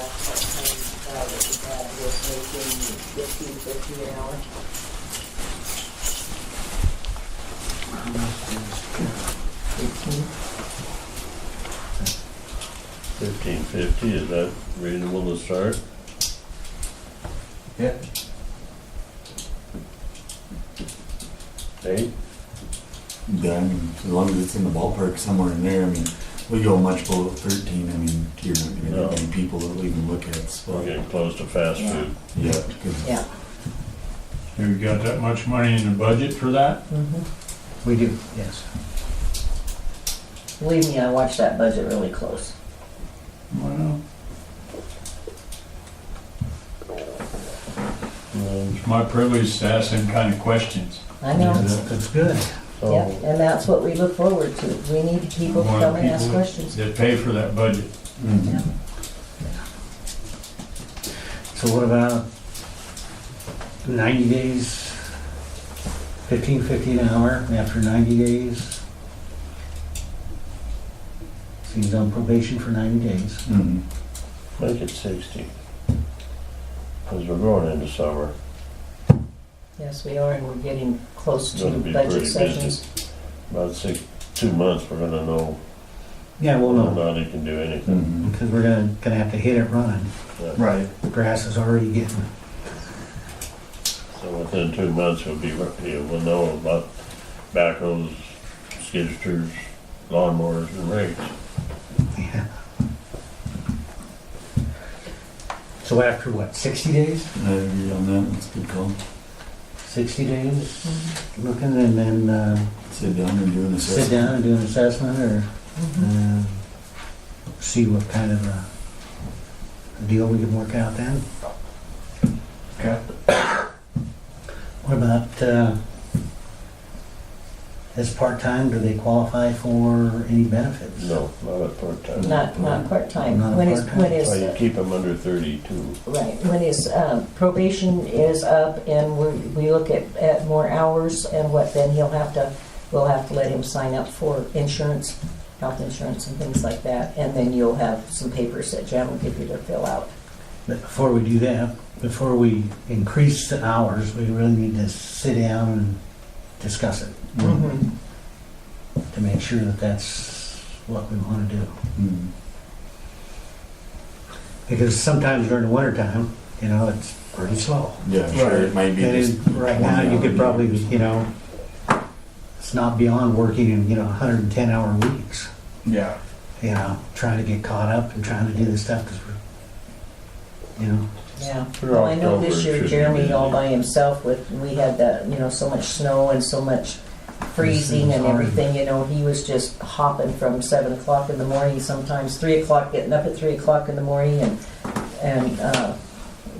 that was making 15.50 an hour. $15.50, is that reasonable to start? Yeah. Eight? Yeah, I mean, as long as it's in the ballpark somewhere in there, I mean, we go much below 13, I mean, you're not gonna No. get many people that will even look at We're spot. getting close to fast Yeah. food. Yeah, because Yeah. Have you got that much money in the budget for that? We do, yes. Believe me, I watch that budget really close. Well, it's my privilege to ask them kind of questions. I know. That's good. Yeah, So, and that's what we look forward to. We need people to One of come the and ask people questions. that pay for that budget. Yeah. So what about 90 days, 15.50 an hour after 90 days? So he's on probation for 90 days. Mhm. make it 60. Because we're going into summer. Yes, we are, and we're getting close It's to gonna be budget pretty sessions. About 2 months, we're gonna know Yeah, we'll whether or know, not he can do anything. Mhm. because we're gonna have to hit it running. Yeah. Right. The grass is already getting, So within 2 months, we'll know about backhoes, skidsters, lawnmowers, and rakes. yeah. So after what, 60 days? I agree on that, that's a good call. 60 days looking, and then Sit down and do an sit assessment. down and do an assessment, or Mhm. see what kind of a deal we can work out then. Okay. What about, as part-time, do they qualify for any benefits? No, not at part-time. Not part-time. Not When is, part-time. when is, So you keep them under 32. right, when his probation is up and we look at more hours and what, then we'll have to let him sign up for insurance, health insurance and things like that. And then you'll have some papers that Jan will give you to fill out. But before we do that, before we increase the hours, we really need to sit down and discuss it Mhm. to make sure that that's what we want to do. Mhm. Because sometimes during the wintertime, it's pretty slow. Yeah, I'm sure, it might be And just. right now, you could probably, it's not beyond working in, 110-hour weeks, Yeah. trying to get caught up and trying to do this stuff, because Yeah. For Well, I know this October, year should be Jeremy busy. all by himself we had that, so much snow and so much freezing and hard. everything, he was just hopping from 7 o'clock in the morning, sometimes 3 o'clock, getting up at 3 o'clock in the morning and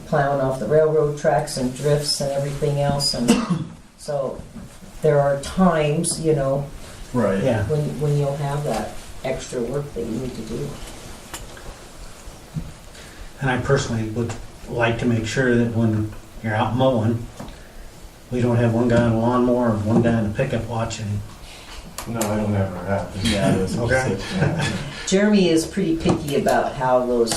plowing off the railroad tracks and drifts and everything else. And so there are times, Right. yeah. when you'll have that extra work that you need to do. And I personally would like to make sure that when you're out mowing, we don't have one guy on a lawnmower and one guy in a pickup watching. No, it'll never happen. Yeah, that's what Okay. you said. Jeremy is pretty picky about how those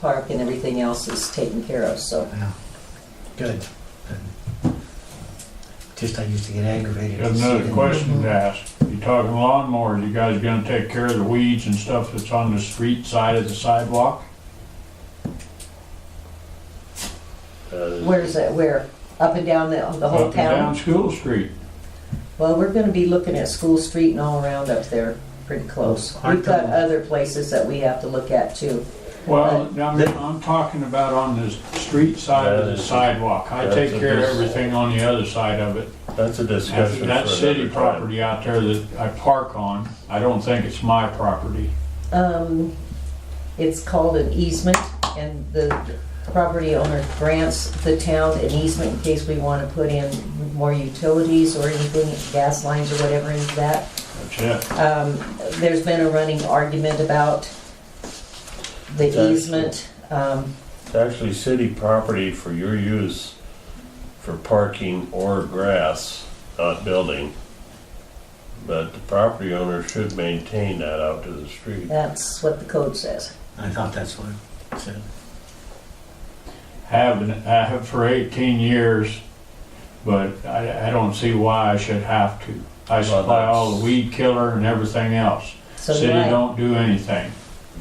park and everything else is taken care of, so. Yeah. Good. Just I used to get aggravated. Got another question to ask. You talking lawnmowers, you guys gonna take care of the weeds and stuff that's on the street side of the sidewalk? Where's that, where? Up and down the whole Up and down town? School Street. Well, we're gonna be looking at School Street and all around up there, pretty close. Aren't We've got the- other places that we have to look at too. Well, I'm talking about on the street side of the sidewalk. I That's take a care of dis- everything on the other side of it. That's a discussion That's for city another time. property out there that I park on. I don't think it's my property. It's called an easement, and the property owner grants the town an easement in case we wanna put in more utilities or anything, gas lines or whatever into that. That's it. There's been a running argument about the It's actually- easement. It's actually city property for your use for parking or grass, not building. But the property owner should maintain that out to the street. That's what the code says. I thought that's what So, I have for 18 years, but I don't see why I should have to. I supply all the weed killer and everything else. So do City I. don't do anything.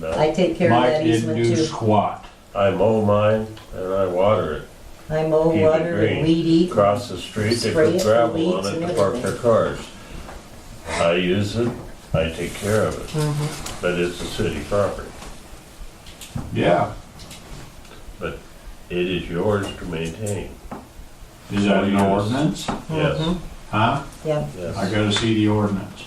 No, I take care of Mike that didn't easement do too. squat. I mow mine and I water it. I mow, Keep it water, green. and weed eat. Across the street, they Spray put it for gravel on weeds it and to park everything. their cars. I use it, I take care of it, Mhm. but it's a city property. Yeah. It is yours to maintain. Is that an Yes. ordinance? Yes, Mhm. Huh? Yeah, yes. I gotta see the ordinance.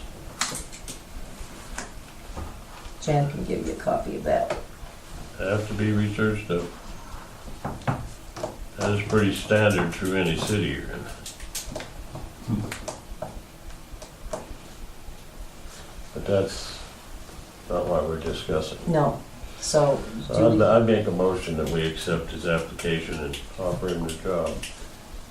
Jan can give you a copy of that. Have to be researched though. That is pretty standard through any city you're in. But that's not what we're discussing. No, so. do So we- I'd make a motion that we accept his application and offer him the job,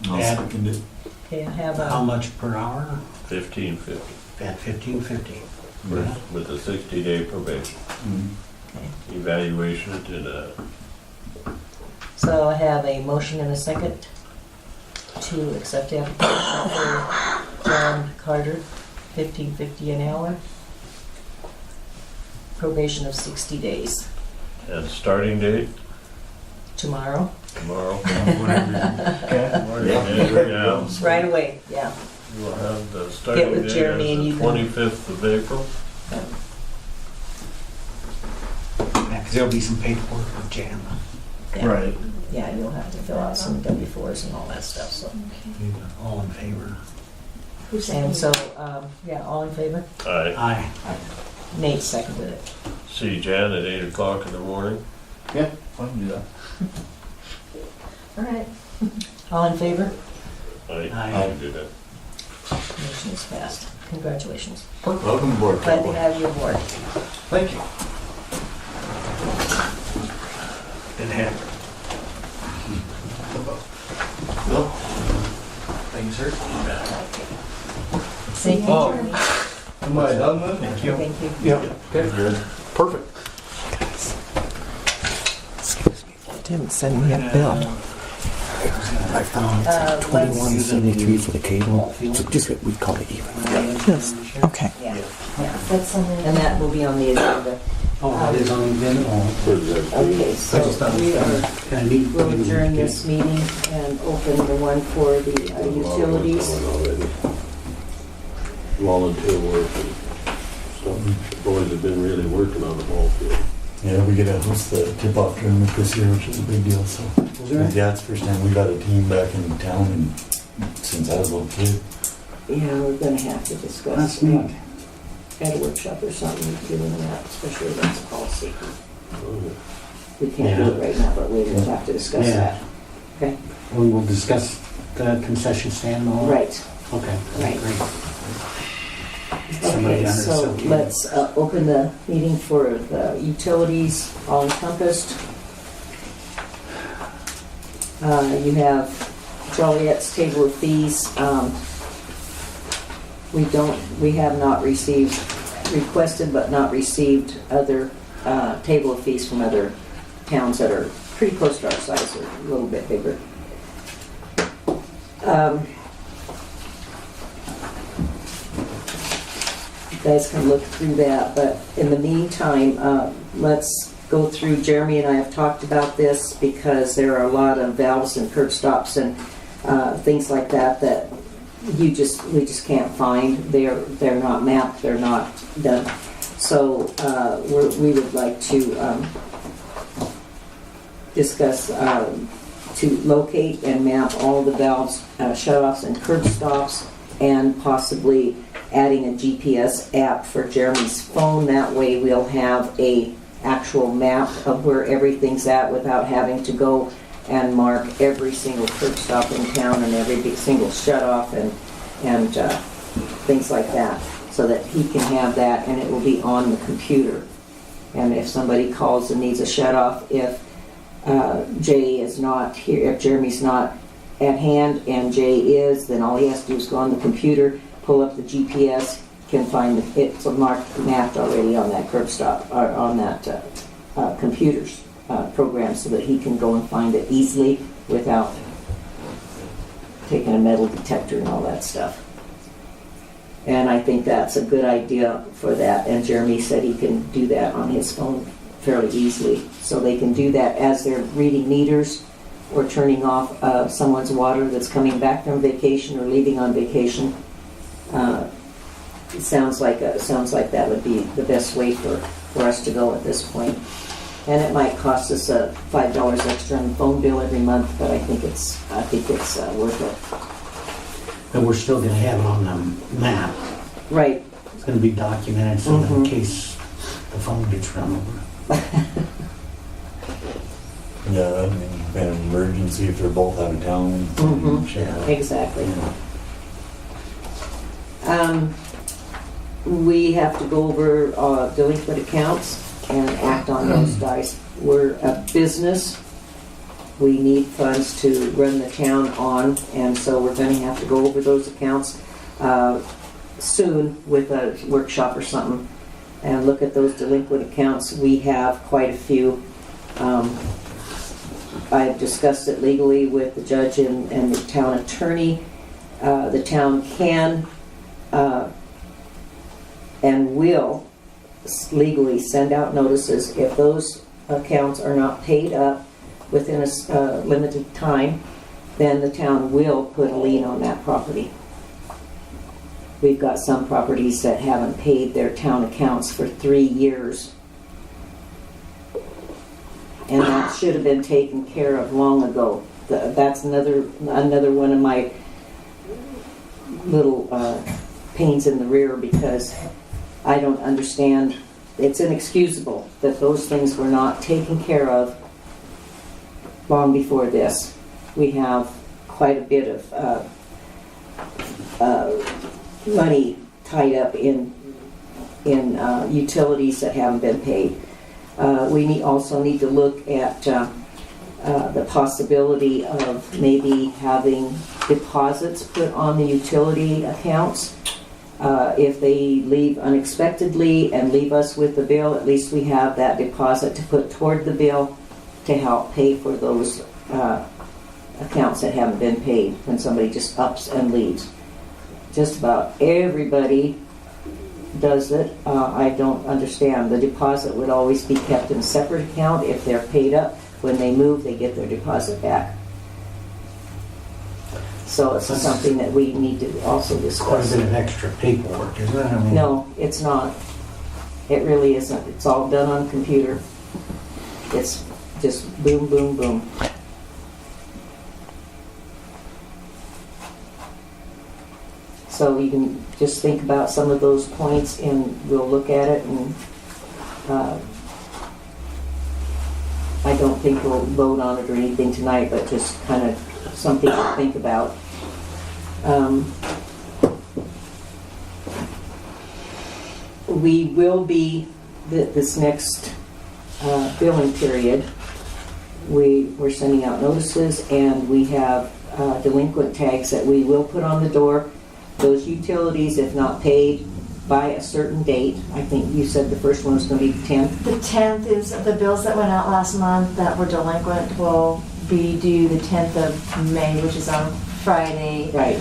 I'll Yeah. second it. Okay, I have how a, much per hour? $15.50 At 15.50. with a 60-day probation. Mhm. Evaluation at the end of that. so I have a motion and a second to accept the application for John Carter, $15.50 an hour. Probation of 60 days. And starting date, Tomorrow? tomorrow. Okay. Yeah. Right away, yeah. We'll have the starting with date Jeremy and as you the can- 25th of April. Yeah, because there'll be some paperwork with Jan. Yeah. Right. Yeah, you'll have to fill out some W-4s and all that stuff, so. All in favor? And so, yeah, all in favor? Aye. Aye. Nate seconded it. See Jan at 8 o'clock in the morning. Yeah, I can do that. All right. All in favor? I Aye. can do that. Motion is passed. Congratulations. Welcome aboard, Glad to Cowboy. have you aboard. Thank you. Good head. Well, thank you, sir. Thank you, Oh. Jeremy. Am I done then? Thank you. Thank you. Yeah. Okay, good. Perfect. Didn't send me a bill. I found Let's, 2173 for the cable. So just we call it even. Yes. Okay. yeah, and that will be on the agenda. Oh, it is on the agenda? Oh, Okay, I so just thought it we was are, kind of neat. we'll adjourn this meeting and open the one for the utilities. Volunteer work and stuff. The boys have been really working on the ball field. Yeah, we get to host the tip-off tournament this year, which is a big deal, so. Was there? Yeah, it's the first time we got a team back in town and since I was a little kid. Yeah, we're gonna have to discuss That's neat. at a workshop or something, doing that, especially that's policy. Oh, We can't do it right now, but we will have to discuss Yeah. that. We will discuss the concession stand and all that? Right. Okay, Right. great. Somebody Okay, down there so said, "Okay." let's open the meeting for the utilities, all encompassed. You have Joliet's table of fees. We have not received, requested but not received other table of fees from other towns that are pretty close to our size or a little bit bigger. You guys can look through that, but in the meantime, let's go through, Jeremy and I have talked about this because there are a lot of valves and curb stops and things like that that we just can't find. They're not mapped, they're not done. So we would like to discuss to locate and map all the valves, shutoffs and curb stops, and possibly adding a GPS app for Jeremy's phone. That way we'll have a actual map of where everything's at without having to go and mark every single curb stop in town and every single shutoff and things like that, so that he can have that and it will be on the computer. And if somebody calls and needs a shutoff, if Jay is not here, if Jeremy's not at hand and Jay is, then all he has to do is go on the computer, pull up the GPS, can find it's mapped already on that curb stop or on that computers. program so that he can go and find it easily without taking a metal detector and all that stuff. And I think that's a good idea for that. And Jeremy said he can do that on his phone fairly easily. So they can do that as they're reading meters or turning off someone's water that's coming back from vacation or leaving on vacation. It sounds like that would be the best way for us to go at this point. And it might cost us $5 extra on the phone bill every month, but I think it's worth it. But we're still gonna have it on the map. Right. It's gonna be documented so that in Mhm. case the phone gets run over. Yeah, I mean, an emergency if they're both out of town. Mhm. Yeah. Exactly. We have to go over delinquent accounts and act on those, guys. We're a business. We need funds to run the town on, and so we're going to have to go over those accounts soon with a workshop or something and look at those delinquent accounts. We have quite a few. I've discussed it legally with the judge and the town attorney. The town can and will legally send out notices if those accounts are not paid up within a limited time. Then the town will put a lien on that property. We've got some properties that haven't paid their town accounts for 3 years, and that should have been taken care of long ago. That's another one of my little pains in the rear, because I don't understand. It's inexcusable that those things were not taken care of long before this. We have quite a bit of money tied up in utilities that haven't been paid. We also need to look at the possibility of maybe having deposits put on the utility accounts. If they leave unexpectedly and leave us with the bill, at least we have that deposit to put toward the bill to help pay for those accounts that haven't been paid when somebody just ups and leaves. Just about everybody does it. I don't understand. The deposit would always be kept in a separate account. If they're paid up, when they move, they get their deposit back. So it's something that we need to also Quite a discuss. bit of extra paperwork, isn't it? I mean, No, it's not. It really isn't. It's all done on computer. It's just boom, boom, boom. So you can just think about some of those points and we'll look at it, and I don't think we'll vote on it or anything tonight, but just kind of something to think about. We will be, this next billing period, we're sending out notices, and we have delinquent tags that we will put on the door. Those utilities, if not paid by a certain date, I think you said the first one was going to be the 10th. The 10th is the bills that went out last month that were delinquent will be due the 10th of May, which is on Friday. Right.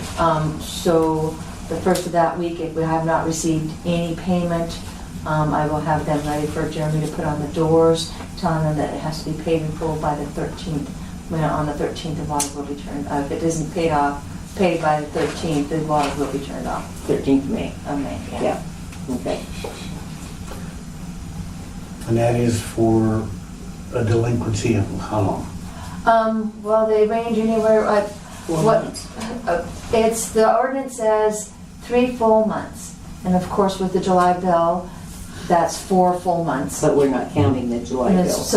So the first of that week, if we have not received any payment, I will have them ready for Jeremy to put on the doors, telling them that it has to be paid in full by the 13th. When on the 13th, the water will be turned. If it isn't paid by the 13th, the water will be turned off. 13th May. Of May. Yeah. Okay. And that is for a delinquency of how long? Well, they range anywhere. 4 What? months. It's, the ordinance says 3 full months, and of course with the July bill, that's 4 full months. But we're not counting the July And bill. it's-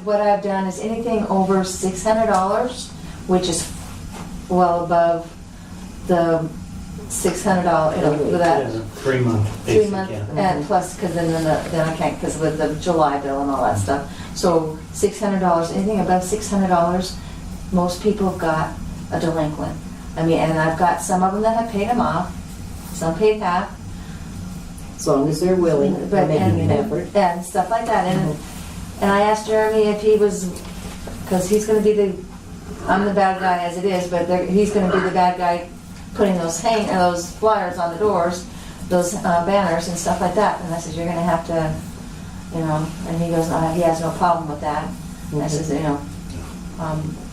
what I've done is anything over $600, which is well above the $600, for that. It is a 3-month 3 basic, months, yeah. and plus, because then I can't, because with the July bill and all that stuff. So $600, anything above $600, most people have got a delinquent. I mean, and I've got some of them that have paid them off, some paid half. As long as they're willing, But, and making an and, effort. and stuff like that. And And I asked Jeremy if he was, because he's gonna be I'm the bad guy as it is, but he's gonna be the bad guy putting those flyers on the doors, those banners and stuff like that. And I said, you're gonna have to, and he goes, he has no problem with that. And I says,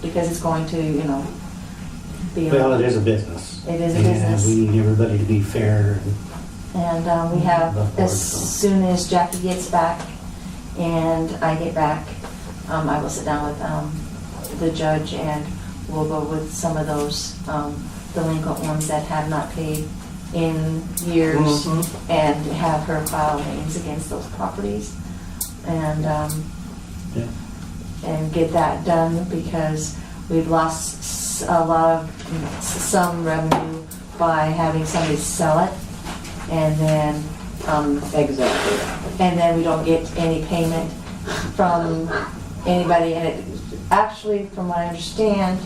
because it's going to, be. Well, it is a business. It is a And business. we need everybody to be fair. And we have, Of course, as so. soon as Jackie gets back and I get back, I will sit down with the judge and we'll go with some of those delinquent ones that have not paid in years and have her file names against those properties and and get that done because we've lost a lot of some revenue by having somebody sell it and then Exactly. and then we don't get any payment from anybody. And it actually, from what I understand,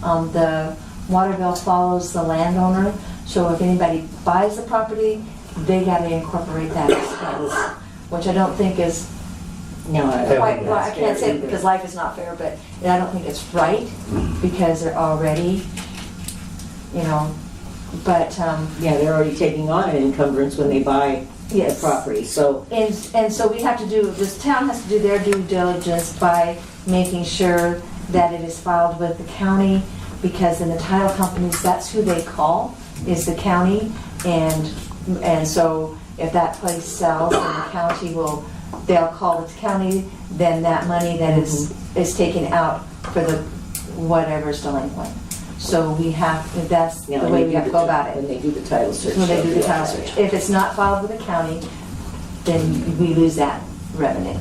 the water bill follows the landowner. So if anybody buys the property, they got to incorporate that expense, which I don't think is No, quite. Well, I can't say it because life is not fair, but I don't think it's right because they're already, But yeah, they're already taking on an encumbrance when they buy the yes. property. So And so we have to do, this town has to do their due diligence by making sure that it is filed with the county, because in the title companies, that's who they call, is the county. And so if that place sells, then the county they'll call the county, then that money that is taken out for the whatever's delinquent. So we have, that's the way we have to go about it. When they do the title search. When they do the they'll title that. search. If it's not filed with the county, then we lose that revenue.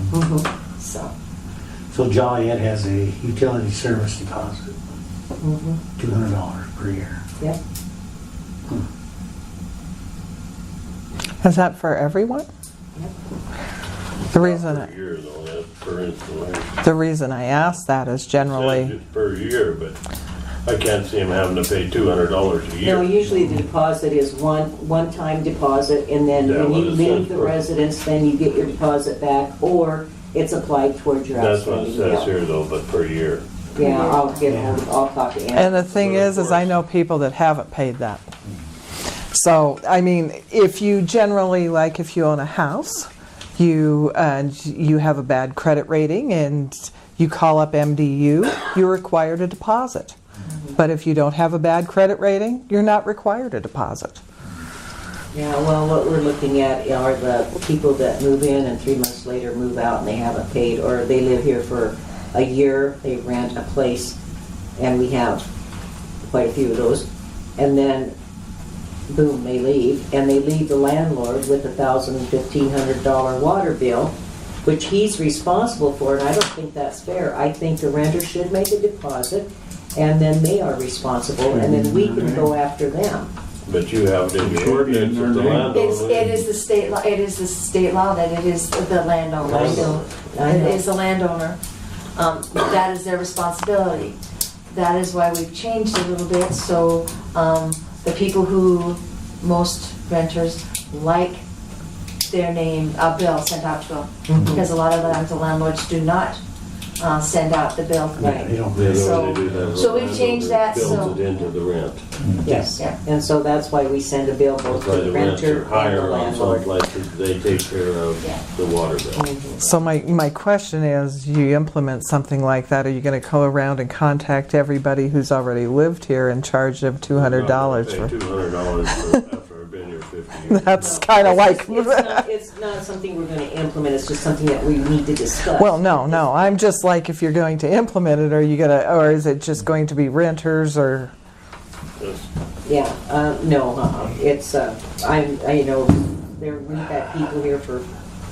So Joliet has a utility service deposit, $200 per year. Yep. Is that for everyone? The reason Per year though, that's per installation. the reason I ask that is generally It's per year, but I can't see him having to pay $200 a year. No, usually the deposit is one-time deposit, and then Yeah, when well, you it leave says the per- residence, then you get your deposit back, or it's applied towards your That's what it outstanding says bill. here though, but per year. Yeah, I'll talk to Ann. and the thing Well, of is I know people that haven't paid that. So I mean, if you generally, like if you own a house, you have a bad credit rating and you call up MDU, you're required a deposit. But if you don't have a bad credit rating, you're not required a deposit. Yeah, well, what we're looking at are the people that move in and 3 months later move out and they haven't paid, or they live here for a year, they rent a place, and we have quite a few of those, and then boom, they leave, and they leave the landlord with $1,000, $1,500 water bill, which he's responsible for, and I don't think that's fair. I think the renter should make a deposit, and then they are responsible, and then we can go after them. But you have it in your ordinance of the landowner. It is the state law. It is the state law that it is the landowner. I know. It is the landowner. That is their responsibility. That is why we've changed a little bit. So the people who most renters like their name, a bill sent out to them, because a lot of times the landlords do not send out the bill. Yeah, they don't. They So- normally do that. so we've changed that, Builds so- it into the rent. Yes, Yeah. and so that's why we send a bill both That's to why the the rents renter are and the higher on landlord. something like this. They take care of Yeah. the water bill. So my question is, you implement something like that, are you going to go around and contact everybody who's already lived here and charge them $200 Pay for? $200 after I've been here 50 years. That's kind of like. It's not something we're going to implement, it's just something that we need to discuss. Well, no. I'm just like, if you're going to implement it, or is it just going to be renters or? Just- Yeah, no, it's, we've had people here for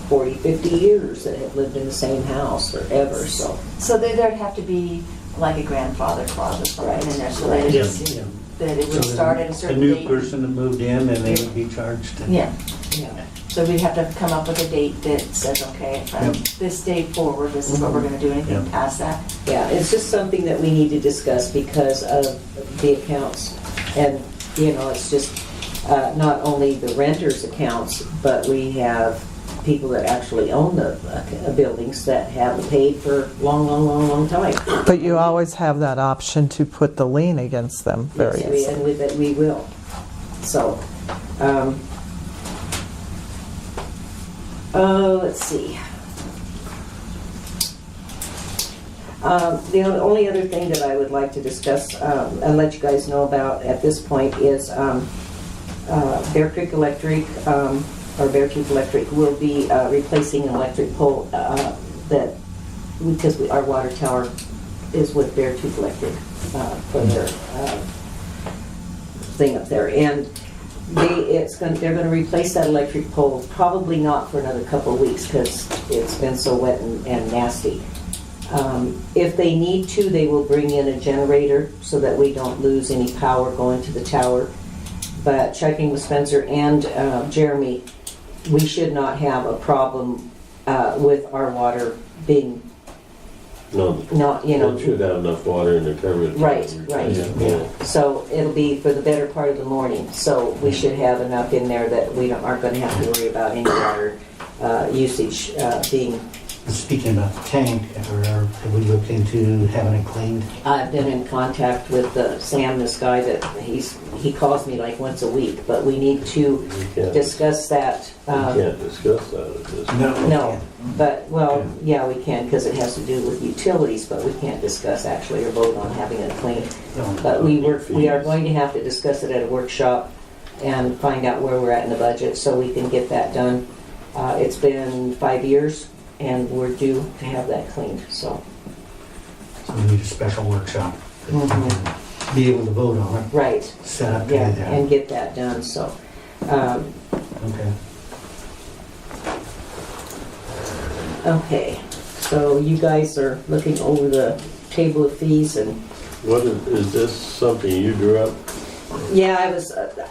40, 50 years that have lived in the same house forever, so. So there'd have to be like a grandfather clause or something in there, so that it is, Yeah. that it would So start at a A certain new date. person that moved in and they would be charged. Yeah, Yeah. so we'd have to come up with a date that says, okay, from this date forward, this is what we're gonna do, anything Yep. past that. Yeah, it's just something that we need to discuss because of the accounts. And, it's just not only the renter's accounts, but we have people that actually own the buildings that have paid for long time. But you always have that option to put the lien against them very Yes, easily. and with it, we will. So, let's see. The only other thing that I would like to discuss and let you guys know about at this point is Bear Creek Electric, or Beartooth Electric, will be replacing an electric pole that, because our water tower is with Beartooth Electric for their thing up there. And they're going to replace that electric pole, probably not for another couple of weeks because it's been so wet and nasty. If they need to, they will bring in a generator so that we don't lose any power going to the tower. But checking with Spencer and Jeremy, we should not have a problem with our water being No, not, you know. it should have enough water in the coverage. Right. Yeah. So it'll be for the better part of the morning. So we should have enough in there that we aren't going to have to worry about any water usage being. Speaking about the tank, have we looked into having it cleaned? I've been in contact with Sam, this guy that he calls me like once a week, but we need to discuss that. We can't discuss that at this point. No, but, well, yeah, we can because it has to do with utilities, but we can't discuss actually or vote on having it cleaned. But we are going to have to discuss it at a workshop and find out where we're at in the budget so we can get that done. It's been 5 years and we're due to have that cleaned, so. So we need a special workshop. Be able to vote on it. Right. Set up to Yeah, do that. and get that done, so. Okay. Okay, so you guys are looking over the table of fees and, What is this something you drew up? yeah,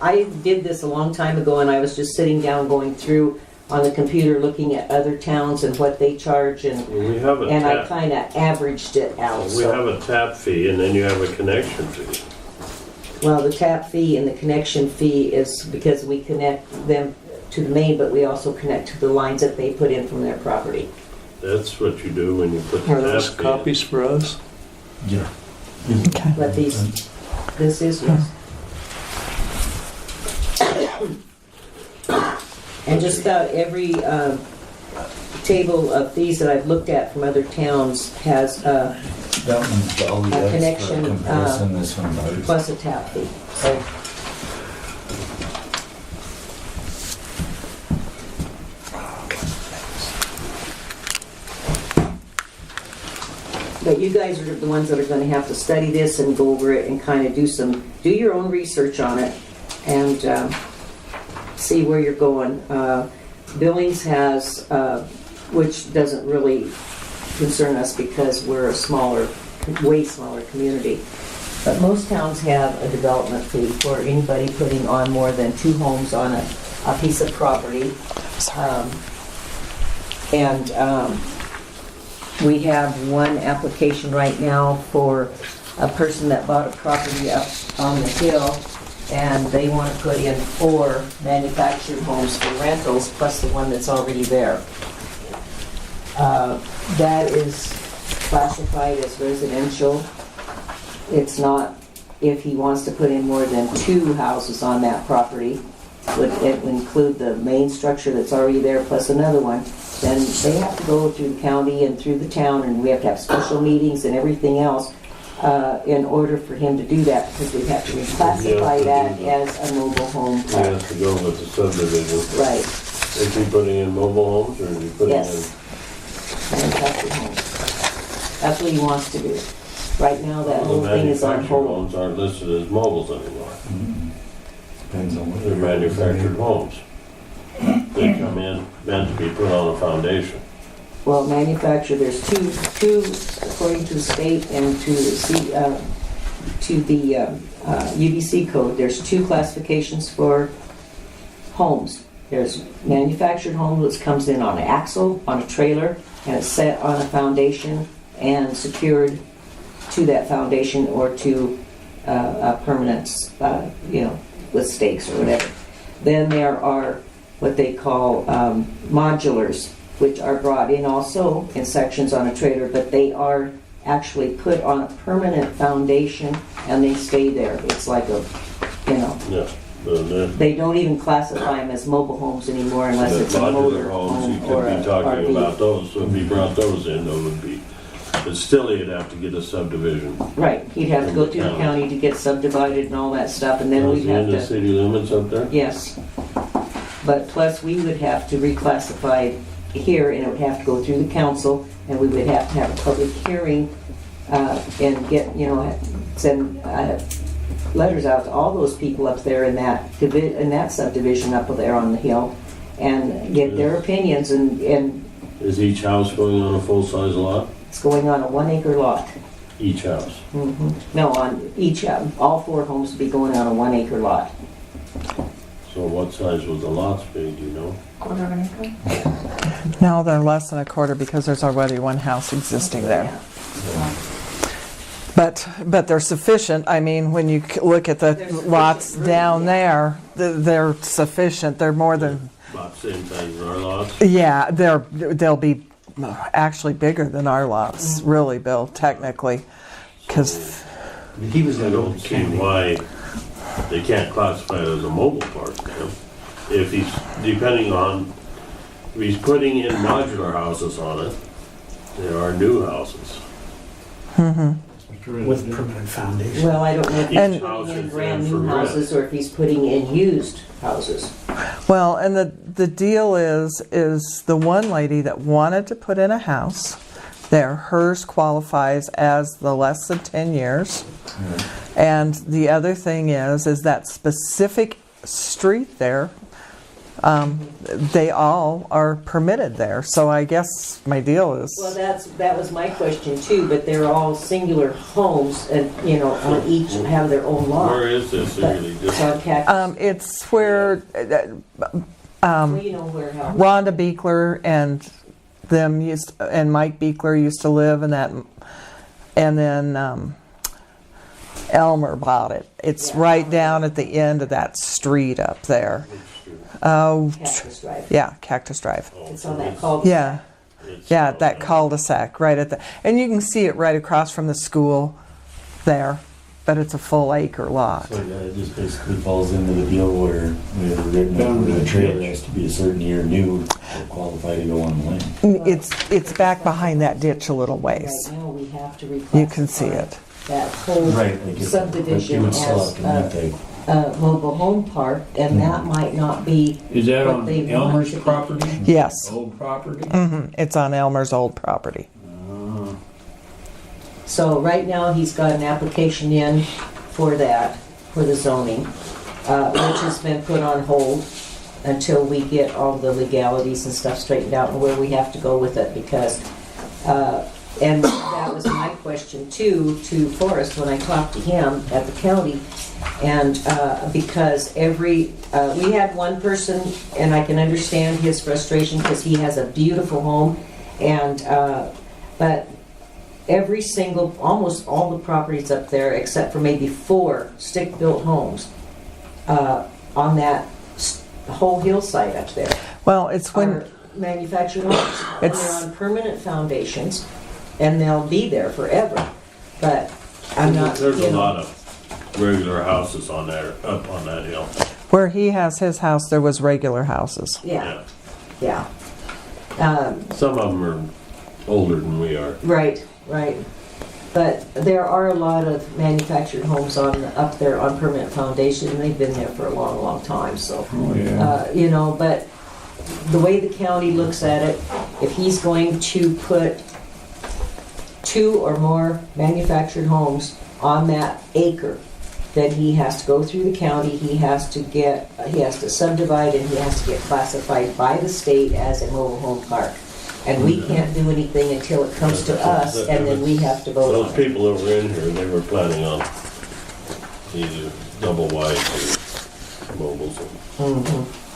I did this a long time ago and I was just sitting down going through on the computer looking at other towns and what they charge and We have a I tap. kind of averaged it out. We have a tap fee and then you have a connection fee. Well, the tap fee and the connection fee is because we connect them to the main, but we also connect to the lines that they put in from their property. That's what you do when you put the Are those tap fee. copies for us? Yeah. Okay. But this is, yes. And just about every table of fees that I've looked at from other towns has That one's all the A extra connection, comparison, this one does. plus a tap fee. So, but you guys are the ones that are going to have to study this and go over it and kind of do your own research on it and see where you're going. Billings has, which doesn't really concern us because we're a way smaller community. But most towns have a development fee for anybody putting on more than 2 homes on a piece of property. We have one application right now for a person that bought a property up on the hill and they want to put in 4 manufactured homes for rentals plus the one that's already there. That is classified as residential. It's not, if he wants to put in more than 2 houses on that property, would it include the main structure that's already there plus another one, then they have to go through the county and through the town and we have to have special meetings and everything else in order for him to do that because we have to reclassify that as a mobile home You park. have to go with the subdivision. Right, Is he putting in mobile homes or is he putting in? yes. Manufactured homes. That's what he wants to do. Right now, that whole thing is on Manufactured hold. homes aren't listed as mobiles anymore. Depends on what They're manufactured homes. They come in meant to be put on a foundation. Well, manufactured, there's two according to the state and to the UBC code, there's 2 classifications for homes. There's manufactured home, which comes in on an axle, on a trailer, and it's set on a foundation and secured to that foundation or to a permanent, with stakes or whatever. Then there are what they call modulars, which are brought in also in sections on a trailer, but they are actually put on a permanent foundation and they stay there. It's like a, you know, Yeah. they don't even classify them as mobile homes anymore unless it's a motor Modular homes, you home or could a be talking RV. about those, so if you brought those in, those would be, but still you'd have to get a subdivision. Right, he'd have to go through the county to get subdivided and all that stuff, and then Was we'd it have in the to, city limits up there? yes. But plus, we would have to reclassify here, and it would have to go through the council, and we would have to have a public hearing, and get, you know, send letters out to all those people up there in that subdivision up there on the hill, and get their opinions, and Is each house going on a full-size lot? it's going on a 1 acre lot. Each house? No, on each, all 4 homes would be going on a 1 acre lot. So what size was the lots be, do you know? Quarter of an acre? No, they're less than a quarter because there's already one house existing there. But they're sufficient. I mean, when you look at the lots down there, they're sufficient. They're more than, About the same size as our lots? yeah, they'll be actually bigger than our lots, really, Bill, technically. Because, He was I gonna go don't to see county. why they can't classify it as a mobile park then. If he's, depending on, if he's putting in modular houses on it, there are new houses. With permanent foundation. Well, I don't know if he's And- putting in brand new houses or if he's putting in used houses. well, and the deal is the one lady that wanted to put in a house there, hers qualifies as the less than 10 years. And the other thing is that specific street there, they all are permitted there. So I guess my deal is, Well, that was my question too, but they're all singular homes and, you know, on each have their own lot. Where is this really? It's on Cactus. it's where Well, you know where, how. Rhonda Beekler and Mike Beekler used to live in that, and then Elmer bought it. It's Yeah. right down at the end of that street up there. Oh, Cactus Drive. yeah, Cactus Drive. It's on that cul-de-sac. Yeah, yeah, that cul-de-sac right at the, and you can see it right across from the school there, but it's a full acre lot. So yeah, it just basically falls into the deal where we have written up where the trailer has to be a certain year new to qualify to go on the land. It's back behind that ditch a little Right ways. now, we have to You can see reclassify it. that whole Right, like subdivision would still as have to meet a mobile home park, and that might not be Is that what on they want Elmer's it to be. property? Yes, Old property? it's on Elmer's old property. So right now, he's got an application in for that, for the zoning, which has been put on hold until we get all the legalities and stuff straightened out and where we have to go with it, because, and that was my question too, to Forrest when I talked to him at the county, and because we had one person, and I can understand his frustration because he has a beautiful home, and, but every single, almost all the properties up there, except for maybe 4 stick-built homes on that whole hillside up there, Well, it's when, are manufactured homes. And they're on permanent foundations, and they'll be there forever. But I'm not, There's you a know, lot of regular houses on there, up on that hill. where he has his house, there was regular houses. yeah, yeah. Some of them are older than we are. Right, right. But there are a lot of manufactured homes up there on permanent foundation, and they've been there for a long, long time, so. Oh, yeah. You know, but the way the county looks at it, if he's going to put 2 or more manufactured homes on that acre, then he has to go through the county, he has to subdivide, and he has to get classified by the state as a mobile home park. And we can't do anything until it comes to us, and then we have to vote Those on it. people that were in here, they were planning on either double wide or mobiles.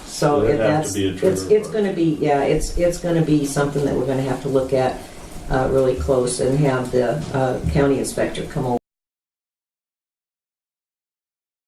So It'd have that's, to be a trailer it's park. gonna be, yeah, it's gonna be something that we're gonna have to look at really close and have the county inspector come over.